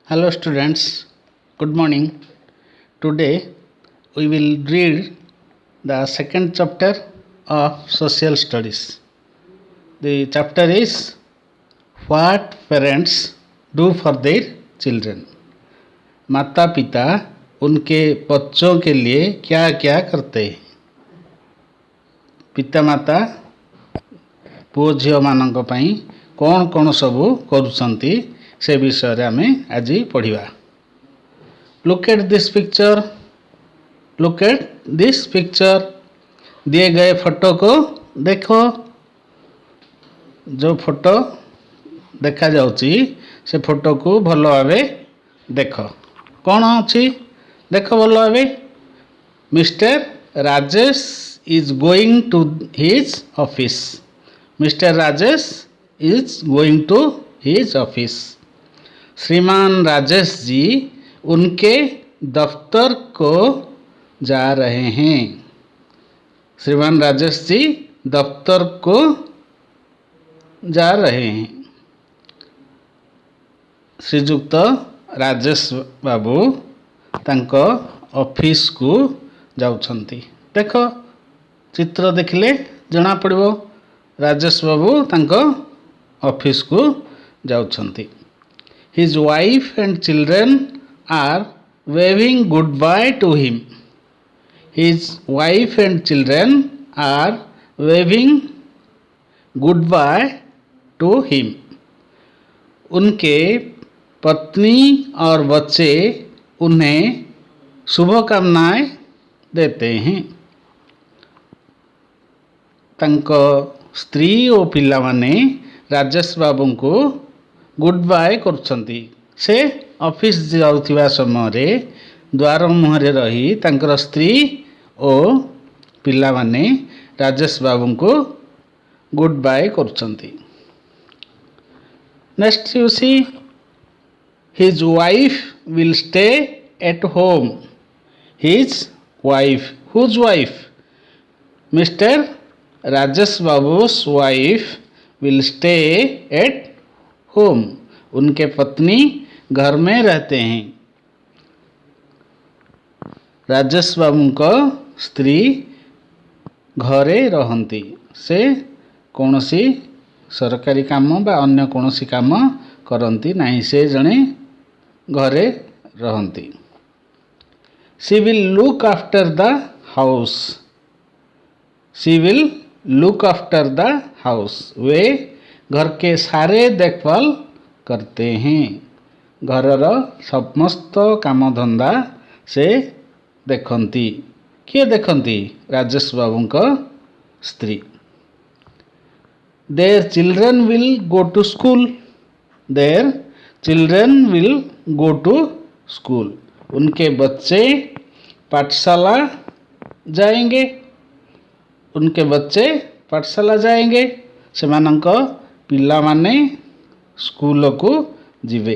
Hello students, good morning. Today we will read the second chapter of social studies. The chapter is what parents do for their children. माता पिता उनके बच्चों के लिए क्या क्या करते हैं. पिता माता पुओ झील मानक पई कौन कौन सबू करुछंती से विषय आमे आज पढ़िबा. Look at this picture. Look at this picture. दिए गए फोटो को देखो. जो फोटो देखा जाउची से फोटो को भलो भावे देखो. कौन अछि देखो भलो भावे. Mister Rajesh is going to his office. Mister Rajesh is going to his office. श्रीमान राजेश जी उनके दफ्तर को जा रहे हैं. श्रीमान राजेश जी दफ्तर को जा रहे हैं. श्रीजुक्त राजेश बाबू तांको ऑफिस को जाउछंती. देखो चित्र देखिले जना पड़िबो. राजेश बाबू तांको ऑफिस को जाउछंती. His wife and children are waving goodbye to him. His wife and children are waving goodbye to him. उनके पत्नी और बच्चे उन्हें शुभकामनाएं देते हैं. तांको स्त्री और पिला माने राजेश बाबू को गुड बाय करछंती. से ऑफिस जाउथिबा समय रे द्वार मुहरे रही तांकर स्त्री और पिला माने राजेश बाबू को गुड बाय करछंती. Next you see his wife will stay at home. His wife. Whose wife. Mister Rajesh Babu's wife will stay at home. उनके पत्नी घर में रहते हैं. राजेश बाबू को स्त्री घरे रहंती. से कौनसी सरकारी काम बा अन्य कौनसी काम करंती नहीं. से जने घरे रहंती. She will look after the house. She will look after the house. वे घर के सारे देखभाल करते हैं. घरर समस्त काम धंदा से देखंती. किए देखंती. राजेश बाबू को स्त्री. Their children will go to school. Their children will go to school. उनके बच्चे पाठशाला जाएंगे. उनके बच्चे पाठशाला जाएंगे. सेमानंक पिला माने स्कूल को जिवे.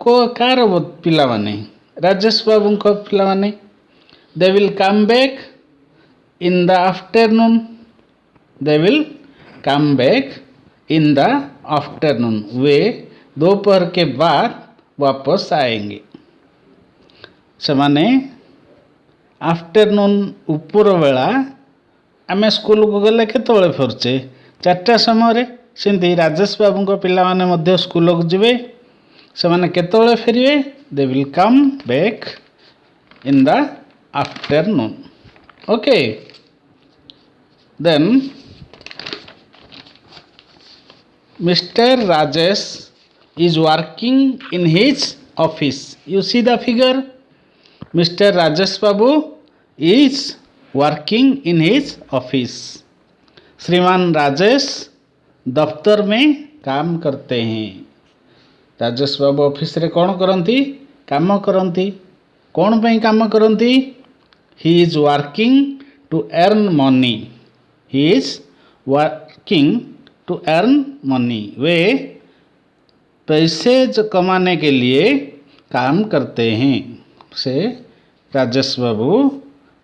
को कार पिला माने राजेश बाबू को पिला माने. They will come back in the afternoon. They will come back in the afternoon. वे दोपहर के बाद वापस आएंगे. सेमाने आफ्टरनून ऊपर बेला आमे स्कूल को गले केतबेले फेरुचे 4टा समय. सेमती राजेश बाबू को पिला माने मध्य स्कूल को जिवे. से माने केतबेले फेरिवे. They will come back in the afternoon. Okay. Then mister Rajesh is working in his office. You see the figure. Mister Rajesh Babu is working in his office. श्रीमान राजेश दफ्तर में काम करते हैं. राजेश बाबू ऑफिस रे कौन करंती. काम करंती. कौन पे काम करंती. He is working to earn money. He is working to earn money. वे पैसे कमाने के लिए काम करते हैं. से राजेश बाबू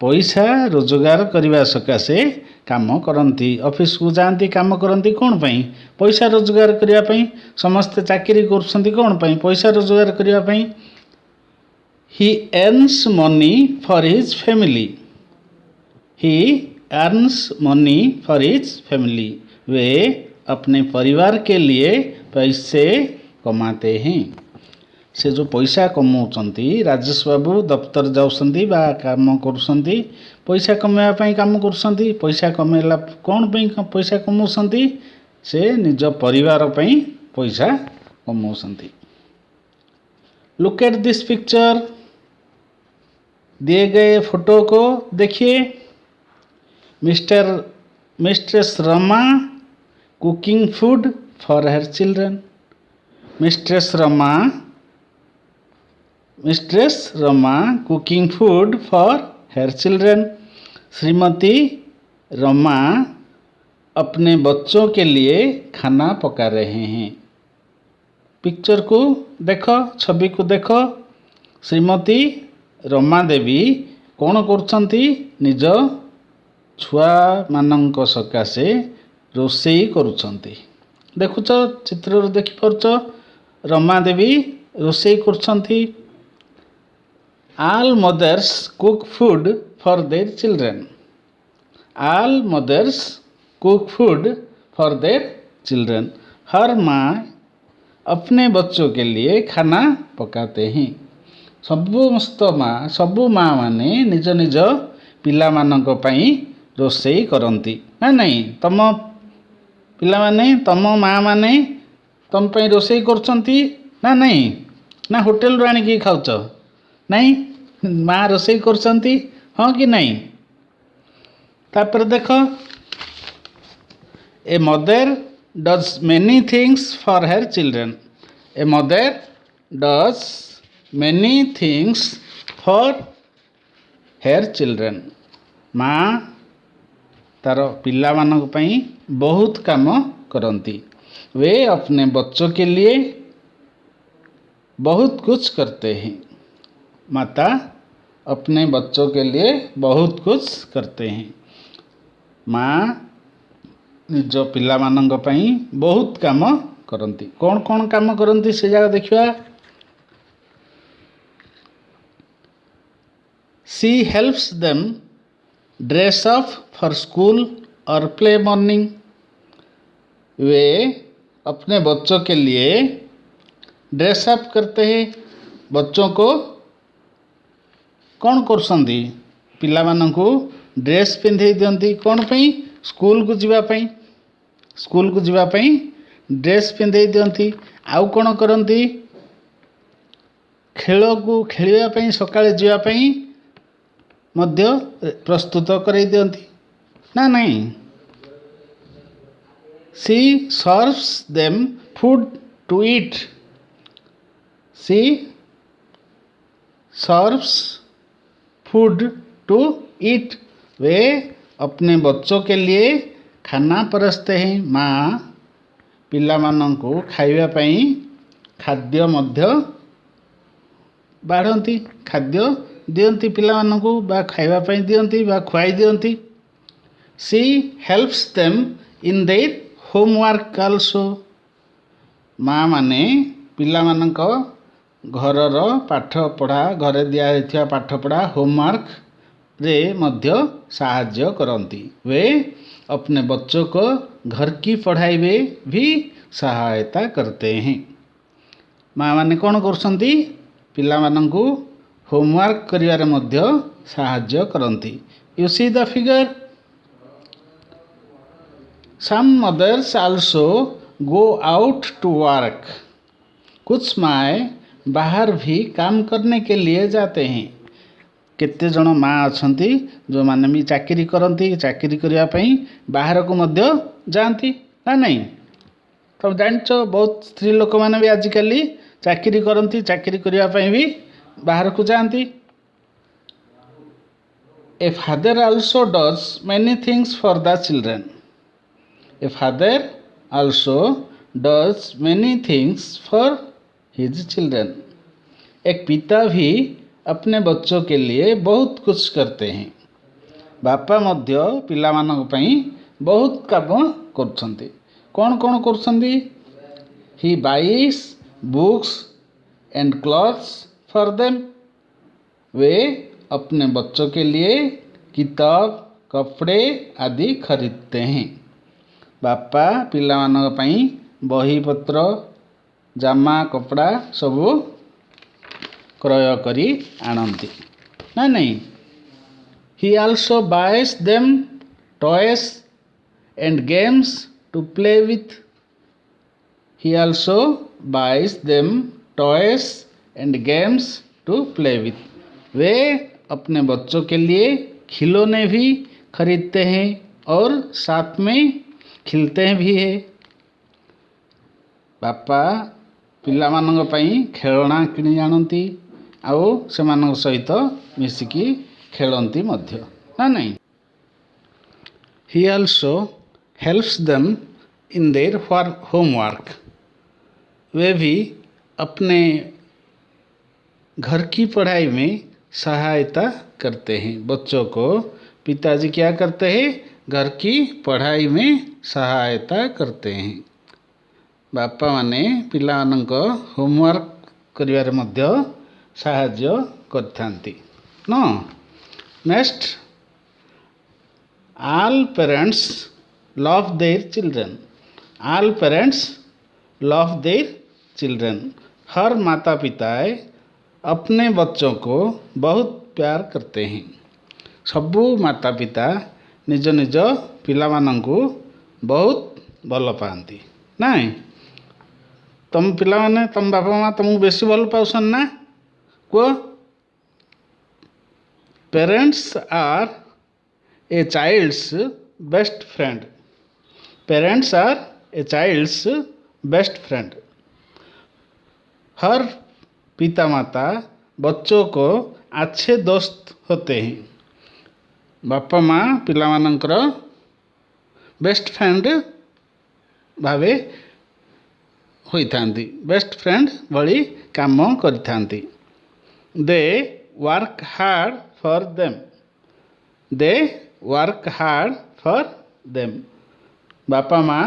पैसा रोजगार करने सकाशे काम करती ऑफिस को जाती काम करती कौन पाई पैसा रोजगार करने समस्ते चाकरी कर कौन पाई पैसा रोजगार करने he earns money for his family he earns money for his family वे अपने परिवार के लिए पैसे कमाते हैं से जो पैसा कमाउछंती राजेश बाबू दफ्तर जाउछंती बा काम करुछंती पैसा कमाइबा काम करुछंती पैसा कमाइला कौन पैसा कमाउछंती से निज परिवार पई पैसा कमाउछंती। लुक एट दिस पिक्चर दिए गए फोटो को देखिए। Mistress Rama cooking food for her children. Mistress Rama cooking food for her children. Shrimati Rama अपने बच्चों के लिए खाना पका रहे हैं। पिक्चर को देखो, छवि को देखो। श्रीमती रमा देवी कौन करछंती निज छुआ मानक सकाशे रोषेई करुछंती। देखुच चित्र देखि पारुच Rama Devi रोषेई करुछंती। All mothers cook food for their children. All mothers cook food for their children. हर माँ अपने बच्चों के लिए खाना पकाते हैं। सबु माँ माने निज निज पिला मानक पई रोषेई करती ना नहीं। तम पिला माने तम माँ माने तम पई रोषेई करछंती ना नहीं ना होटल रू आनिकी खाउच नहीं माँ रोषेई करछंती हाँ कि नहीं। तापर देख a mother does many things for her children. A mother does many things for her children. माँ तार पिला मानक पई बहुत काम करती। वे अपने बच्चों के लिए बहुत कुछ करते हैं। माता अपने बच्चों के लिए बहुत कुछ करते हैं। माँ निज पिला मानक पई बहुत काम करती। कौन कौन काम करती से जगह देखिए। She helps them dress up for school और प्ले मॉर्निंग। वे अपने बच्चों के लिए ड्रेस अप करते हैं। बच्चों को कौन करसंती पिला मानकु ड्रेस पिंधे दियंती कौन पई स्कूल को जीवापई। स्कूल को जीवापई ड्रेस पिंधे दियंती। आउ कौन करंती खेल को खेलिया पई सकाळे जीवापई मध्य प्रस्तुत कराई दियंती ना नहीं। She serves them food to eat. She serves food to eat. वे अपने बच्चों के लिए खाना परसते हैं। माँ पिला मानंकु खाइबा पई खाद्य मध्य बाढ़ती खाद्य दियंती पिला मानंकु बा खाइबा पई दियंती बा खुआई दियंती। She helps them in their homework also. माँ माने पिला मानक घरर पाठ पढ़ा घरे दिया होइथिया पाठ पढ़ा होमवर्क रे मध्य साहाय्य करती। वे अपने बच्चों को घर की पढ़ाई में भी सहायता करते हैं। माँ माने कौन करछंती पिला मानंकु होमवर्क करिवारे मध्य साहाय्य करती। You see the figure. Some mothers also go out to work. कुछ माएँ बाहर भी काम करने के लिए जाते हैं। केते जन माँ अछंती जो माने भी चाकरी करती चाकरी करिया पई बाहर को मध्य जाती ना नहीं। तब जानच बहुत स्त्री लोक माने भी आजिकल चाकरी करती चाकरी करिया पई भी बाहर को जाती। A father also does many things for the children. A father also does many things for his children. एक पिता भी अपने बच्चों के लिए बहुत कुछ करते हैं। बापा मध्य पिलामानक पई बहुत काम करछन्ति। कौन कौन करछन्ति? He buys books and clothes for them. वे अपने बच्चों के लिए किताब कपड़े आदि खरीदते हैं। बापा पिलामानक पई बही पत्र जामा कपड़ा सबू क्रय करी आनती ना नहीं। He also buys them toys and games to play with. He also buys them toys and games to play with. वे अपने बच्चों के लिए खिलौने भी खरीदते हैं और साथ में खेलते भी हैं। बापा पिलामानଙ୍କ ପାଇଁ ଖେଳଣା କିଣି ଆଣନ୍ତି ଆଉ ସେମାନଙ୍କ ସହିତ ମିଶିକି ଖେଳନ୍ତି ମଧ୍ୟ ନା ନାହିଁ। He also helps them in their homework। वे भी अपने घर की पढ़ाई में सहायता करते हैं। बच्चों को पिताजी क्या करते हैं? घर की पढ़ाई में सहायता करते हैं। बापा माने पिलामानଙ୍କ होमवर्क करिवारे मध्य साहाय्य करथांती न। Next, all parents love their children. All parents love their children. हर माता पिता अपने बच्चों को बहुत प्यार करते हैं। सबू माता पिता निज निज पिलामानଙ୍କୁ बहुत भल पाती ना। तुम पिला माने तुम बापा माँ तुमको बेसी भल पाउसन ना कह। Parents are a child's best friend. Parents are a child's best friend. हर पिता माता बच्चों को अच्छे दोस्त होते हैं। बापा माँ पिलामानଙ୍କର बेस्ट फ्रेंड भावे होइथांती। बेस्ट फ्रेंड भली काम करिथांती। They work hard for them. They work hard for them. बापा माँ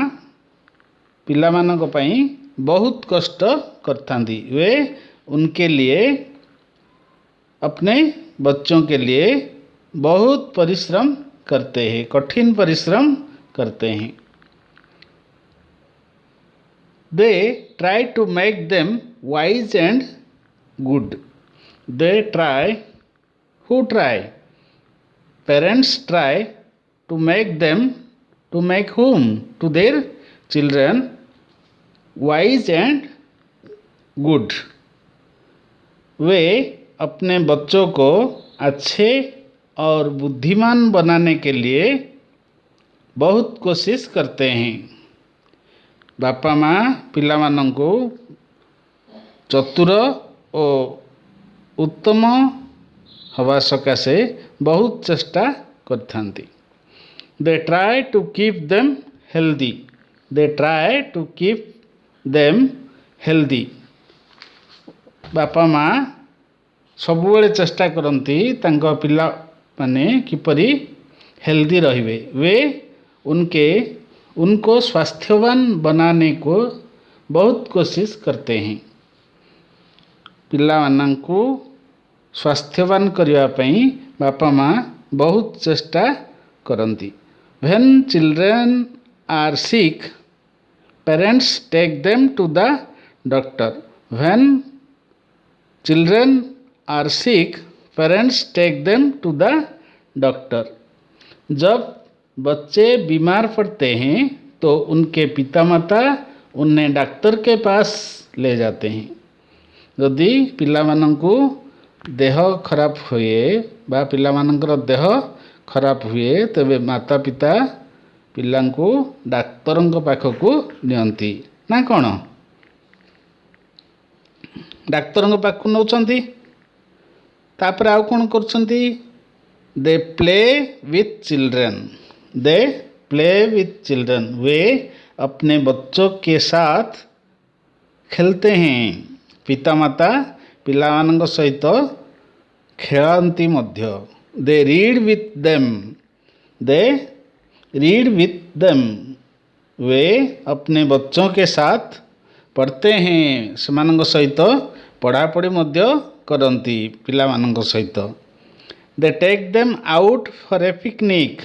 पिलामानଙ୍କ ପାଇଁ बहुत कष्ट करथांती। वे उनके लिए अपने बच्चों के लिए बहुत परिश्रम करते हैं, कठिन परिश्रम करते हैं। They try to make them wise and good। They try, who try? Parents try to make them, to make whom? To their children wise and good। वे अपने बच्चों को अच्छे और बुद्धिमान बनाने के लिए बहुत कोशिश करते हैं। बापा माँ पिलामानଙ୍କୁ चतुर और उत्तम हवा सकाशे बहुत चेष्टा करथांती। They try to keep them healthy. They try to keep them healthy. बापा माँ सबुबले चेष्टा करती तांको पिला माने किपरि हेल्दी रहिबे। वे उनको स्वास्थ्यवान बनाने को बहुत कोशिश करते हैं। पिलामानଙ୍କୁ स्वास्थ्यवान करिवा पई बापा माँ बहुत चेष्टा करती। When children are sick, parents take them to the doctor। When children are sick, parents take them to the doctor। जब बच्चे बीमार पड़ते हैं तो उनके पिता माता उन्हें डॉक्टर के पास ले जाते हैं। यदि पिलामानଙ୍କୁ देह खराब हुए बा पिलामानଙ୍କର देह खराब हुए तबे माता पिता पिलाଙ୍କୁ ଡାକ୍ତରଙ୍କ ପାଖକୁ ନିଅନ୍ତି ନା କ'ଣ? ଡାକ୍ତରଙ୍କ ପାଖକୁ ନେଉଛନ୍ତି। ତାପରେ ଆଉ କ'ଣ କରୁଛନ୍ତି? They play with children. They play with children. वे अपने बच्चों के साथ खेलते हैं। पिता माता पिलाମାନଙ୍କ ସହିତ ଖେଳନ୍ତି ମଧ୍ୟ। They read with them. They read with them वे अपने बच्चों के साथ पढ़ते हैं सेमानंक सहित पढ़ापढ़ी मध्य करती पिलामानंक सहित they take them out for a picnic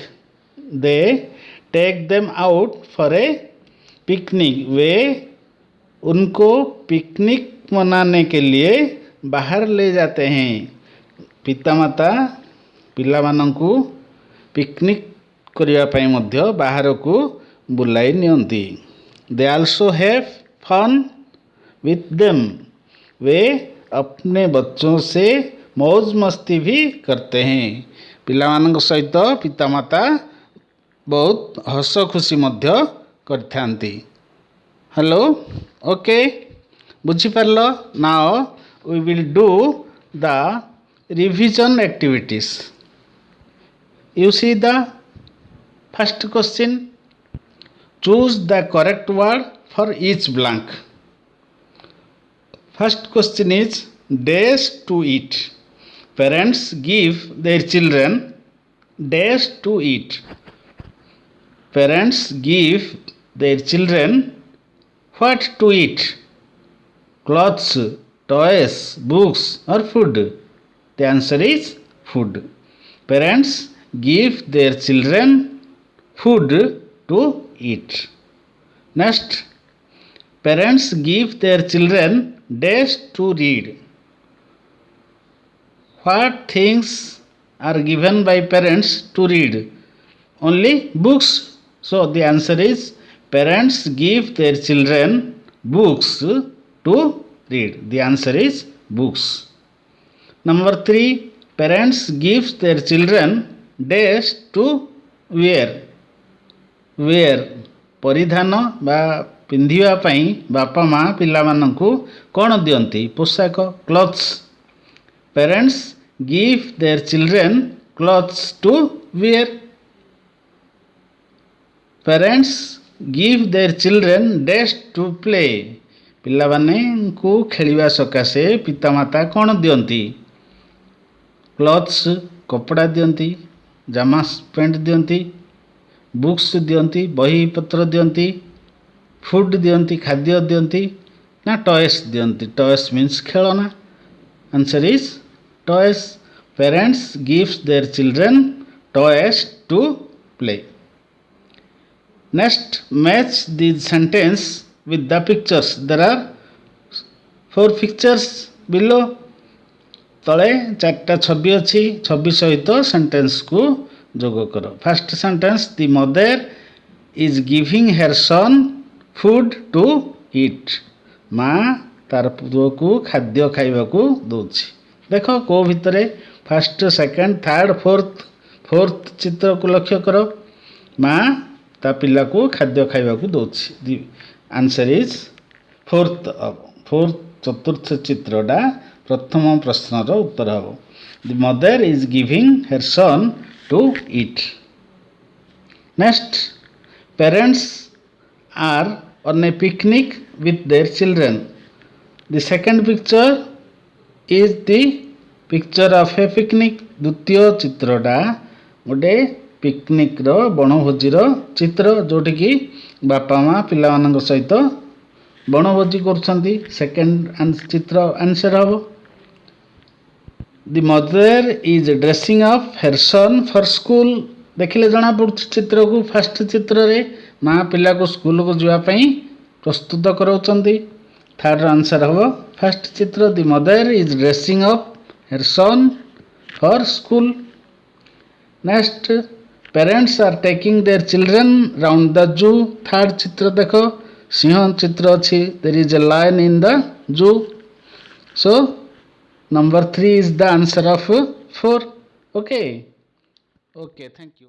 they take them out for a picnic वे उनको पिकनिक मनाने के लिए बाहर ले जाते हैं पितामाता पिलामानंकु पिकनिक करिया पई मध्य बाहर को बुलाई नियंती they also have fun with them वे अपने बच्चों से मौज मस्ती भी करते हैं पिलामानंक सहित पितामाता बहुत हस खुशी मध्य करथांती हेलो ओके बुझी पारलो now we will do the revision activities you see the first question choose the correct word for each blank first question is dash to eat parents give their children dash to eat parents give their children what to eat clothes toys books or food the answer is food parents give their children food to eat next parents give their children dash to read what things are given by parents to read only books so the answer is parents give their children books to read the answer is books number 3 parents give their children dash to wear परिधान बा पिंधिबा पई बापा माँ पिला माननकु कोन दियंती पोशाक clothes parents give their children clothes to wear parents give their children dash to play पिला माने को खेलिबा सकासे पितामाता कोन दियंती क्लॉथ्स कपड़ा दियंती जामा पैंट दियंती बुक्स दियंती बही पत्र दियंती फूड दियंती खाद्य दियंती ना टॉयस दियंती टॉयस मीन्स खेलना answer is toys parents gives their children toys to play next match the sentence with the pictures there are 4 pictures below तले 4टा छवि अछि छवि सहित सेंटेंस को जोग करो first sentence the mother is giving her son food to eat माँ तार पुओ को खाद्य खाइबा को दोछि देख को भितर फर्स्ट सेकंड थर्ड फोर्थ चित्र को लक्ष्य करो माँ ता पिला को खाद्य खाइबा को दोछि आंसर इज फोर्थ चतुर्थ चित्रटा प्रथम प्रश्नर उत्तर हम the mother is giving her son to eat next parents are on a picnic with their children the second picture is the picture of a picnic द्वितीय चित्रटा गोटे पिकनिक रो बनभोजी चित्र जोटि कि बापा माँ पिला मानक सहित बनभोजी करुछंती सेकंड चित्र आंसर हम the mother is dressing up her son for school देखिले जना पड़ुछ चित्र को फर्स्ट चित्र रे माँ पिला को स्कूल को जावाई प्रस्तुत कराउछंती थर्ड आंसर हम फर्स्ट चित्र the mother is dressing up her son for school next parents are taking their children round the zoo third चित्र देखो सिंह चित्र अच्छी there is a lion in the zoo so number 3 is the answer of 4 okay thank you